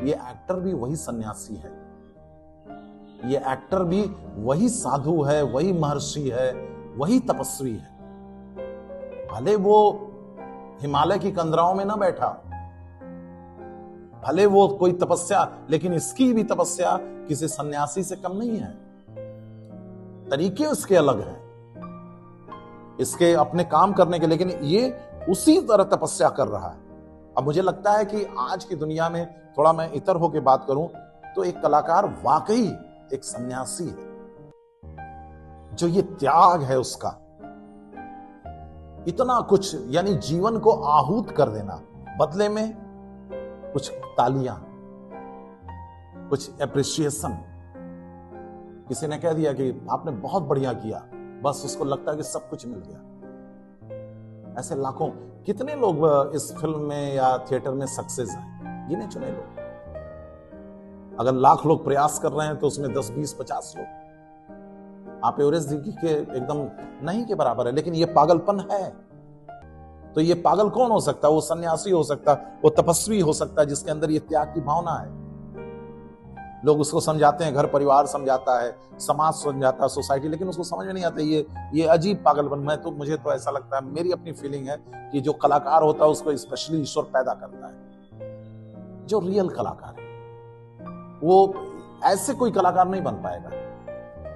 ये एक्टर भी वही सन्यासी है, ये एक्टर भी वही साधु है, वही महर्षि है, वही तपस्वी है। भले वो हिमालय की कंदराओं में ना बैठा, भले वो कोई तपस्या, लेकिन इसकी भी तपस्या किसी सन्यासी से कम नहीं है। तरीके उसके अलग हैं, इसके अपने काम करने के, लेकिन ये उसी तरह तपस्या कर रहा है। अब मुझे लगता है कि आज की दुनिया में, थोड़ा मैं इतर होकर बात करूं, तो एक कलाकार वाकई एक सन्यासी है, जो ये त्याग है उसका, इतना कुछ, यानी जीवन को आहूत कर देना, बदले में कुछ तालियां, कुछ एप्रिसिएशन। किसी ने कह दिया कि आपने बहुत बढ़िया किया, बस उसको लगता है कि सब कुछ मिल गया। ऐसे लाखों, कितने लोग इस फिल्म में या थिएटर में सक्सेस हैं, गिने चुने लोग। अगर लाख लोग प्रयास कर रहे हैं तो उसमें 10, 20, 50 लोग। आप एवरेज के एकदम नहीं के बराबर है, लेकिन ये पागलपन है। तो ये पागल कौन हो सकता है? वो सन्यासी हो सकता है, वो तपस्वी हो सकता है, जिसके अंदर ये त्याग की भावना है। लोग उसको समझाते हैं, घर परिवार समझाता है, समाज समझाता है, सोसाइटी, लेकिन उसको समझ में नहीं आता ये अजीब पागलपन। मुझे तो ऐसा लगता है, मेरी अपनी फीलिंग है कि जो कलाकार होता है उसको स्पेशली ईश्वर पैदा करता है। जो रियल कलाकार है वो ऐसे कोई कलाकार नहीं बन पाएगा।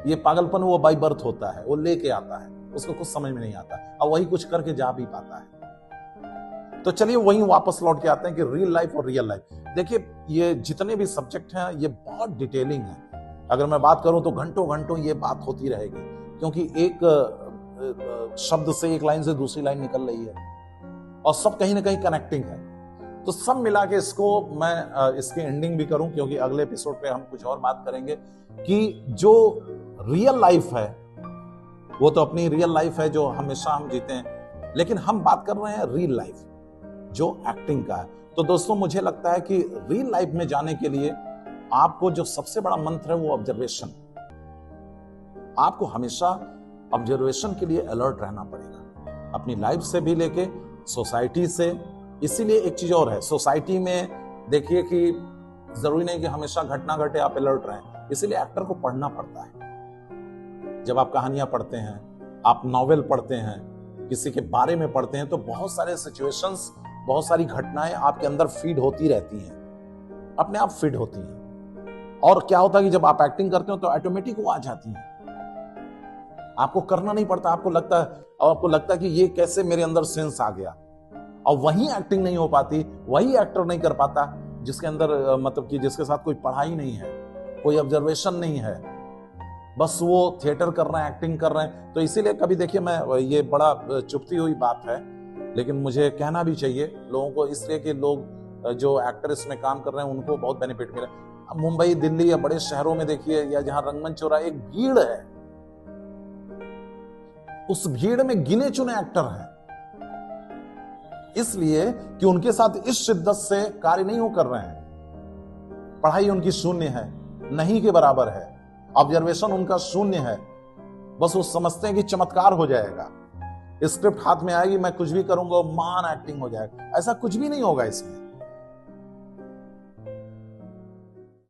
ये पागलपन वो बाय बर्थ होता है, वो लेके आता है, उसको कुछ समझ में नहीं आता और वही कुछ करके जा भी पाता है। तो चलिए वहीं वापस लौट के आते हैं कि रियल लाइफ और रियल लाइफ। देखिए, ये जितने भी सब्जेक्ट हैं ये बहुत डिटेलिंग है। अगर मैं बात करूं तो घंटों घंटों ये बात होती रहेगी, क्योंकि एक शब्द से, एक लाइन से दूसरी लाइन निकल रही है और सब कहीं ना कहीं कनेक्टिंग है। तो सब मिला के इसको मैं इसकी एंडिंग भी करूं, क्योंकि अगले एपिसोड पे हम कुछ और बात करेंगे कि जो रियल लाइफ है वो तो अपनी रियल लाइफ है जो हमेशा हम जीते हैं, लेकिन हम बात कर रहे हैं रियल लाइफ जो एक्टिंग का है। तो दोस्तों, मुझे लगता है कि रियल लाइफ में जाने के लिए आपको जो सबसे बड़ा मंत्र है वो ऑब्जर्वेशन। आपको हमेशा ऑब्जर्वेशन के लिए अलर्ट रहना पड़ेगा, अपनी लाइफ से भी लेके सोसाइटी से। इसीलिए एक चीज और है, सोसाइटी में देखिए कि जरूरी नहीं कि हमेशा घटना घटे आप अलर्ट रहें, इसीलिए एक्टर को पढ़ना पड़ता है। जब आप कहानियां पढ़ते हैं, आप नॉवेल पढ़ते हैं, किसी के बारे में पढ़ते हैं, तो बहुत सारे सिचुएशंस, बहुत सारी घटनाएं आपके अंदर फीड होती रहती हैं, अपने आप फीड होती हैं। और क्या होता है कि जब आप एक्टिंग करते हो तो ऑटोमेटिक वो आ जाती हैं, आपको करना नहीं पड़ता। आपको लगता है कि ये कैसे मेरे अंदर सेंस आ गया। और वही एक्टिंग नहीं हो पाती, वही एक्टर नहीं कर पाता जिसके अंदर मतलब कि जिसके साथ कोई पढ़ाई नहीं है, कोई ऑब्जर्वेशन नहीं है, बस वो थिएटर कर रहे हैं, एक्टिंग कर रहे हैं। तो इसीलिए कभी देखिए, मैं ये बड़ा चुभती हुई बात है, लेकिन मुझे कहना भी चाहिए लोगों को, इसलिए कि लोग जो एक्टर इसमें काम कर रहे हैं उनको बहुत बेनिफिट मिला। मुंबई, दिल्ली या बड़े शहरों में देखिए, या जहां रंगमंच हो रहा है, एक भीड़ है, उस भीड़ में गिने चुने एक्टर हैं, इसलिए कि उनके साथ इस शिद्दत से कार्य नहीं हो कर रहे हैं। पढ़ाई उनकी शून्य है, नहीं के बराबर है, ऑब्जर्वेशन उनका शून्य है। बस वो समझते हैं कि चमत्कार हो जाएगा, स्क्रिप्ट हाथ में आएगी, मैं कुछ भी करूंगा, मान एक्टिंग हो जाएगा। ऐसा कुछ भी नहीं होगा इसमें।